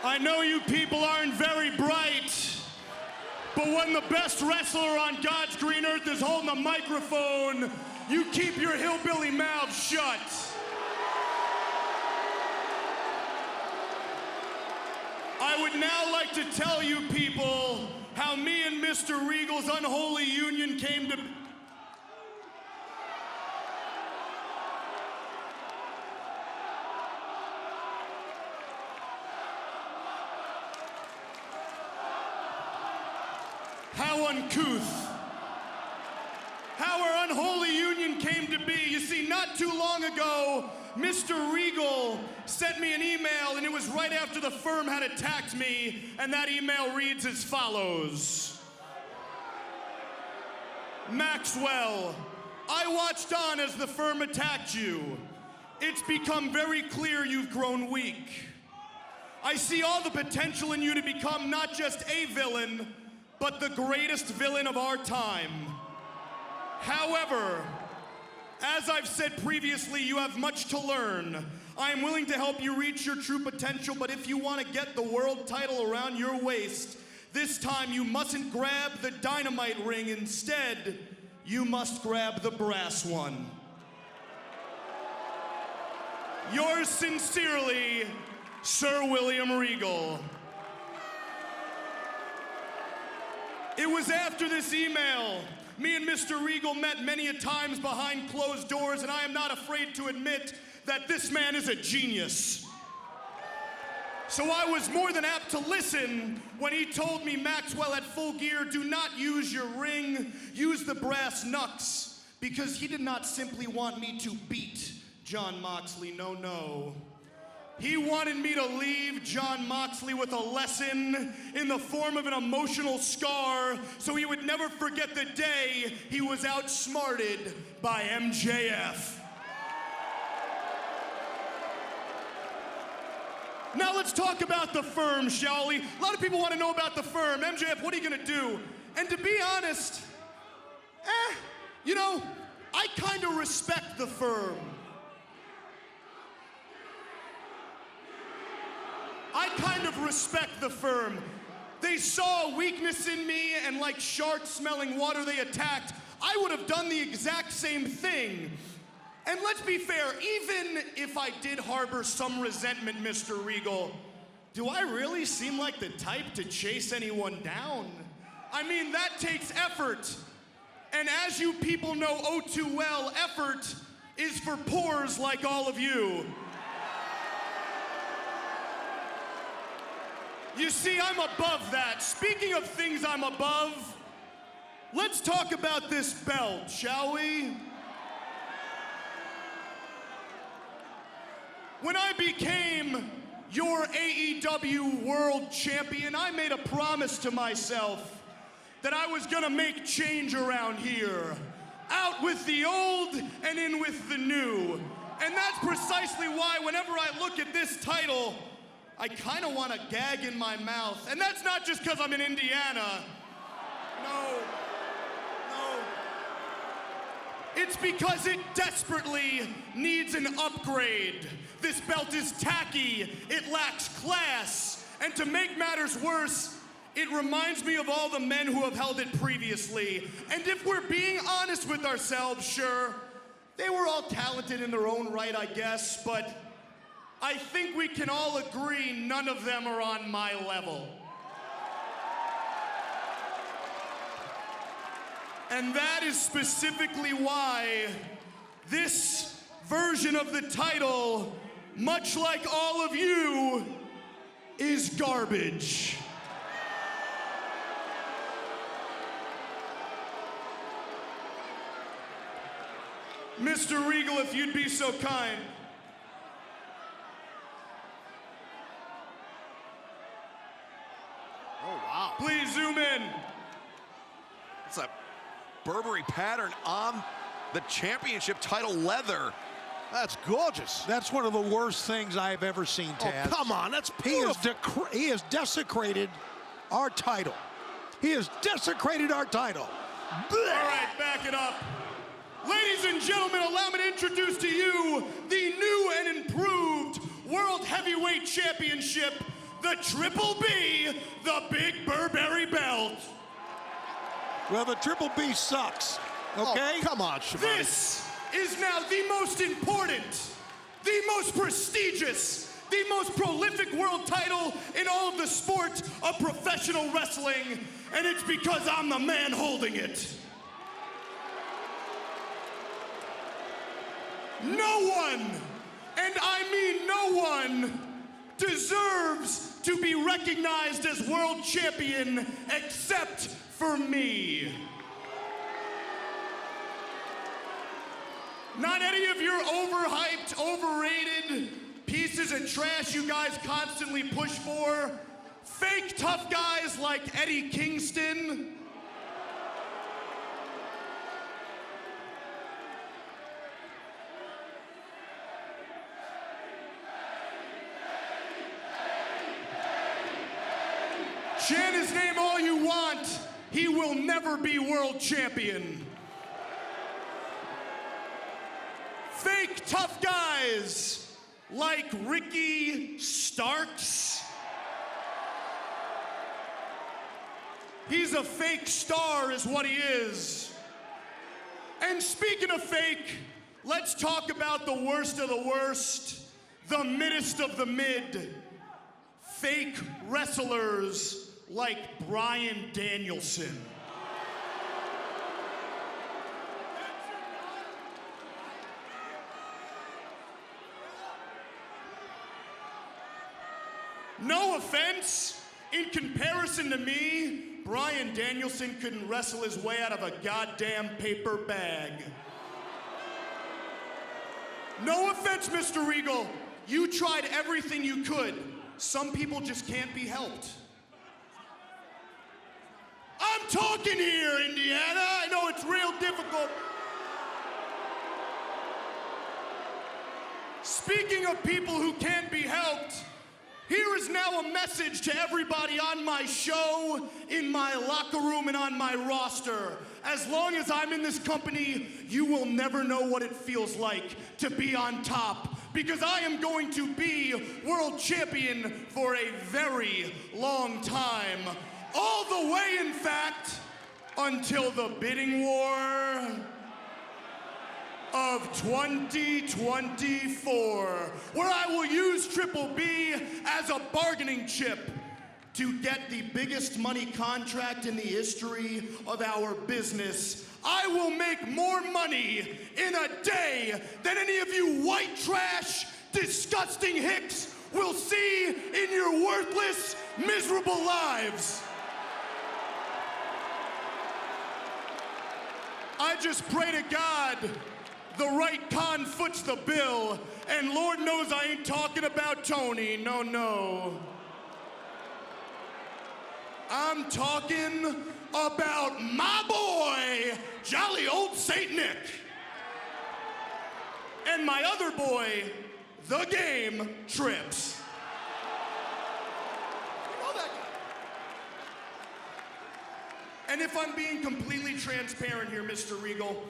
I know you people aren't very bright, but when the best wrestler on God's green earth is holding a microphone, you keep your hillbilly mouth shut. I would now like to tell you people how me and Mr. Regal's unholy union came to... How uncouth. How our unholy union came to be. You see, not too long ago, Mr. Regal sent me an email, and it was right after the firm had attacked me, and that email reads as follows. Maxwell, I watched on as the firm attacked you. It's become very clear you've grown weak. I see all the potential in you to become not just a villain, but the greatest villain of our time. However, as I've said previously, you have much to learn. I am willing to help you reach your true potential, but if you want to get the world title around your waist, this time you mustn't grab the Dynamite ring. Instead, you must grab the brass one. Yours sincerely, Sir William Regal. It was after this email, me and Mr. Regal met many a times behind closed doors, and I am not afraid to admit that this man is a genius. So I was more than apt to listen when he told me, Maxwell, at Full Gear, do not use your ring, use the brass knucks, because he did not simply want me to beat Jon Moxley, no. He wanted me to leave Jon Moxley with a lesson in the form of an emotional scar so he would never forget the day he was outsmarted by MJF. Now let's talk about the firm, shall we? A lot of people want to know about the firm. MJF, what are you gonna do? And to be honest, you know, I kind of respect the firm. I kind of respect the firm. They saw a weakness in me, and like sharks smelling water, they attacked. I would have done the exact same thing. And let's be fair, even if I did harbor some resentment, Mr. Regal, do I really seem like the type to chase anyone down? I mean, that takes effort. And as you people know oh too well, effort is for poors like all of you. You see, I'm above that. Speaking of things I'm above, let's talk about this belt, shall we? When I became your AEW World Champion, I made a promise to myself that I was gonna make change around here. Out with the old and in with the new. And that's precisely why whenever I look at this title, I kind of want to gag in my mouth. And that's not just because I'm in Indiana. No. It's because it desperately needs an upgrade. This belt is tacky, it lacks class, and to make matters worse, it reminds me of all the men who have held it previously. And if we're being honest with ourselves, sure, they were all talented in their own right, I guess, but I think we can all agree none of them are on my level. And that is specifically why this version of the title, much like all of you, is garbage. Mr. Regal, if you'd be so kind. Oh, wow. Please zoom in. It's a Burberry pattern on the championship title leather. That's gorgeous. That's one of the worst things I've ever seen, Taz. Oh, come on, that's beautiful. He has desecrated our title. He has desecrated our title. All right, back it up. Ladies and gentlemen, allow me to introduce to you the new and improved World Heavyweight Championship the Triple B, the Big Burberry Belt. Well, the Triple B sucks, okay? Oh, come on, Shivani. This is now the most important, the most prestigious, the most prolific world title in all of the sport of professional wrestling, and it's because I'm the man holding it. No one, and I mean no one, deserves to be recognized as world champion except for me. Not any of your overhyped, overrated pieces of trash you guys constantly push for. Fake tough guys like Eddie Kingston. Chant his name all you want. He will never be world champion. Fake tough guys like Ricky Starks. He's a fake star is what he is. And speaking of fake, let's talk about the worst of the worst, the middest of the mid. Fake wrestlers like Bryan Danielson. No offense, in comparison to me, Bryan Danielson couldn't wrestle his way out of a goddamn paper bag. No offense, Mr. Regal, you tried everything you could. Some people just can't be helped. I'm talking here, Indiana. I know it's real difficult. Speaking of people who can't be helped, here is now a message to everybody on my show, in my locker room, and on my roster. As long as I'm in this company, you will never know what it feels like to be on top, because I am going to be world champion for a very long time. All the way, in fact, until the bidding war of 2024, where I will use Triple B as a bargaining chip to get the biggest money contract in the history of our business. I will make more money in a day than any of you white trash, disgusting hicks will see in your worthless, miserable lives. I just pray to God the right con foots the bill, and Lord knows I ain't talking about Tony, no. I'm talking about my boy, jolly old Saint Nick. And my other boy, the Game Trips. And if I'm being completely transparent here, Mr. Regal,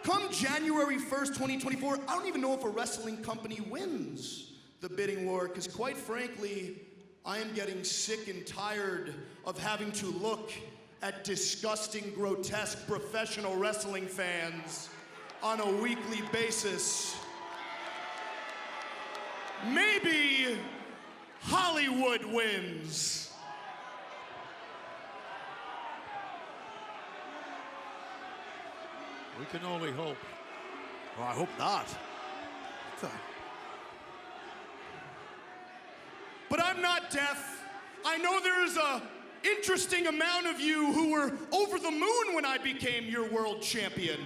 come January 1st, 2024, I don't even know if a wrestling company wins the bidding war, because quite frankly, I am getting sick and tired of having to look at disgusting, grotesque professional wrestling fans on a weekly basis. Maybe Hollywood wins. We can only hope. Well, I hope not. But I'm not deaf. I know there's a interesting amount of you who were over the moon when I became your world champion.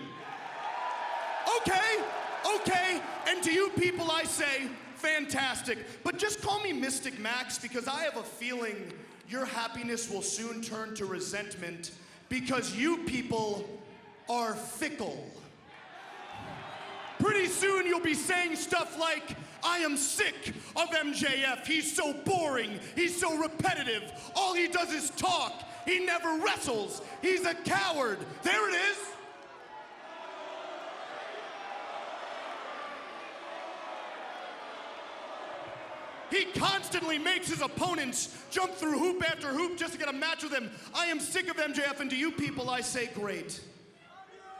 Okay, and to you people I say, fantastic. But just call me Mystic Max, because I have a feeling your happiness will soon turn to resentment, because you people are fickle. Pretty soon you'll be saying stuff like, I am sick of MJF. He's so boring. He's so repetitive. All he does is talk. He never wrestles. He's a coward. There it is. He constantly makes his opponents jump through hoop after hoop just to get a match with him. I am sick of MJF, and to you people, I say great.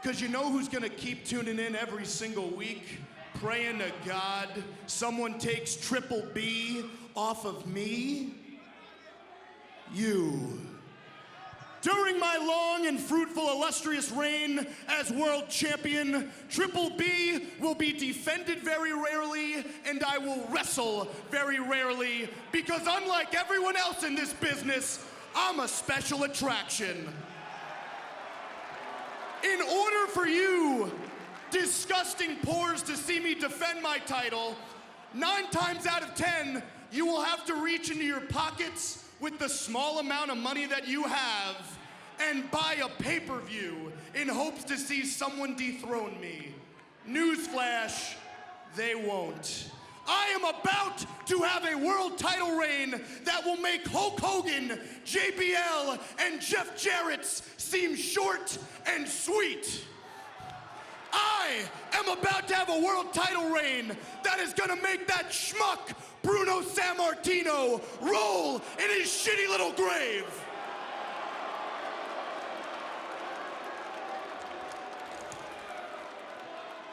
Because you know who's gonna keep tuning in every single week? Praying to God someone takes Triple B off of me? You. During my long and fruitful, illustrious reign as world champion, Triple B will be defended very rarely, and I will wrestle very rarely, because unlike everyone else in this business, I'm a special attraction. In order for you, disgusting pores, to see me defend my title, 9 times out of 10, you will have to reach into your pockets with the small amount of money that you have and buy a pay-per-view in hopes to see someone dethrone me. Newsflash, they won't. I am about to have a world title reign that will make Hulk Hogan, JBL, and Jeff Jarrett seem short and sweet. I am about to have a world title reign that is gonna make that schmuck Bruno Sammartino roll in his shitty little grave.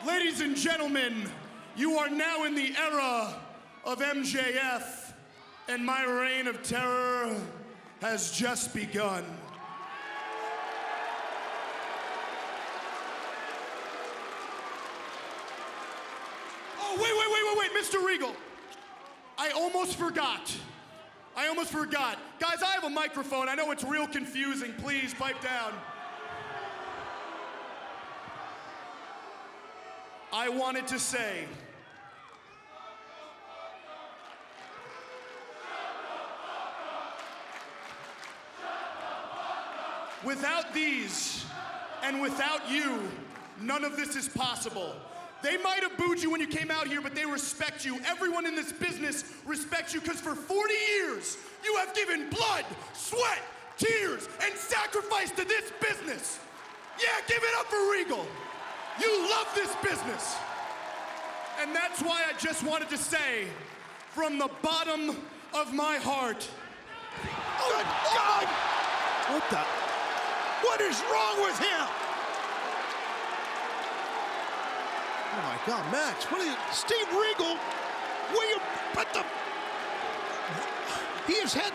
Ladies and gentlemen, you are now in the era of MJF, and my reign of terror has just begun. Oh, wait, Mr. Regal. I almost forgot. Guys, I have a microphone. I know it's real confusing. Please, pipe down. I wanted to say, without these and without you, none of this is possible. They might have booed you when you came out here, but they respect you. Everyone in this business respects you, because for 40 years, you have given blood, sweat, tears, and sacrifice to this business. Yeah, give it up for Regal. You love this business. And that's why I just wanted to say, from the bottom of my heart, Oh, God! What the? What is wrong with him? Oh my God, Max, what are you? Steve Regal, will you put the... He's had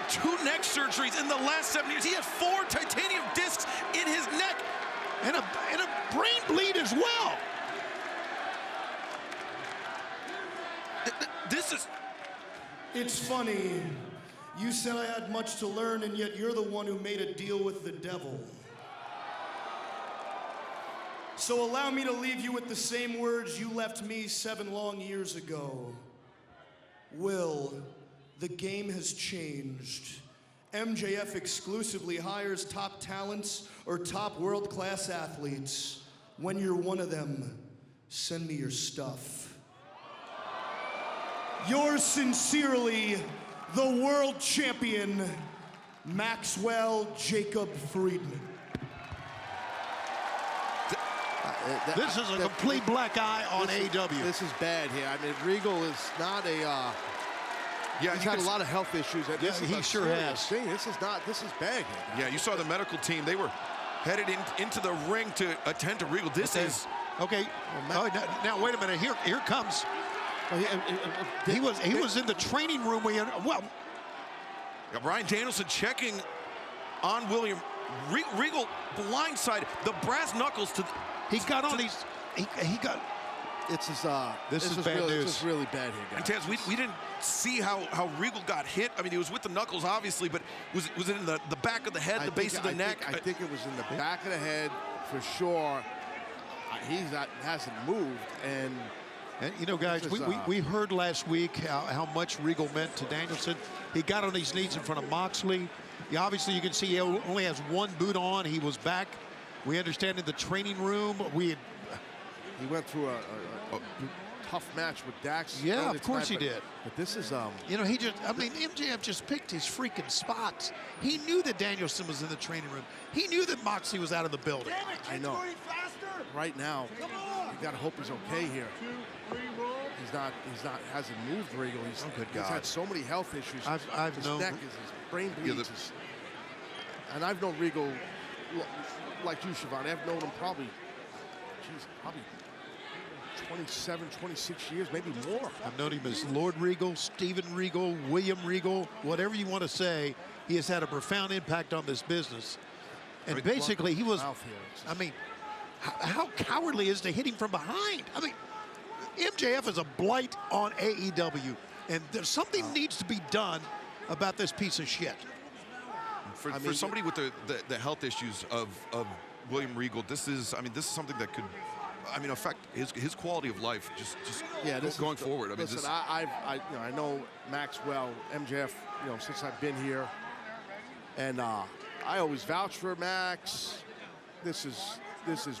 2 neck surgeries in the last 7 years. He had 4 titanium discs in his neck. And a brain bleed as well. This is... it's funny. You said I had much to learn, and yet you're the one who made a deal with the devil. So allow me to leave you with the same words you left me 7 long years ago. Will, the game has changed. MJF exclusively hires top talents or top world-class athletes. When you're one of them, send me your stuff. Yours sincerely, the world champion, Maxwell Jacob Friedman. This is a complete black eye on AEW. This is bad here. I mean, Regal is not a... Yeah, he's had a lot of health issues. This is he a sure serious has. thing. This is bad here. Yeah, you saw the medical team. They were headed into the ring to attend to Regal. This is... Okay, now wait a minute. Here comes. He was in the training room. Yeah, Bryan Danielson checking on William. Regal blindside, the brass knuckles to... He got on these... He got... This is bad news. This is really bad here, guys. And Taz, we didn't see how Regal got hit. I mean, he was with the knuckles, obviously, but was it in the back of the head, the base of the neck? I think it was in the back of the head, for sure. Hasn't moved, and you know, guys, we heard last week how much Regal meant to Danielson. He got on his knees in front of Moxley. Obviously, you can see he only has 1 boot on. He was back. We understand in the training room, he went through a tough match with Dax. Yeah, of course he did. But this is you know, MJF just picked his freaking spots. He knew that Danielson was in the training room. He knew that Moxley was out of the building. I know. Right now, you gotta hope he's okay here. hasn't moved Regal. He's God. had so many health issues. I've known his neck, his brain bleeds. And I've known Regal like you, Siobhan. I've known him probably 27, 26 years, maybe more. I've known him as Lord Regal, Steven Regal, William Regal, whatever you want to say. He has had a profound impact on this business. And basically, he was, I mean, how cowardly is to hit him from behind? I mean, MJF is a blight on AEW, and there's something needs to be done about this piece of shit. For somebody with the health issues of William Regal, this is something that could, affect his quality of life going forward. Listen, I know Max well, MJF, since I've been here, and I always vouch for Max. This is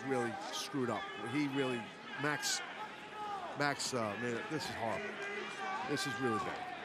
really screwed up. Max, man, this is horrible. This is really bad.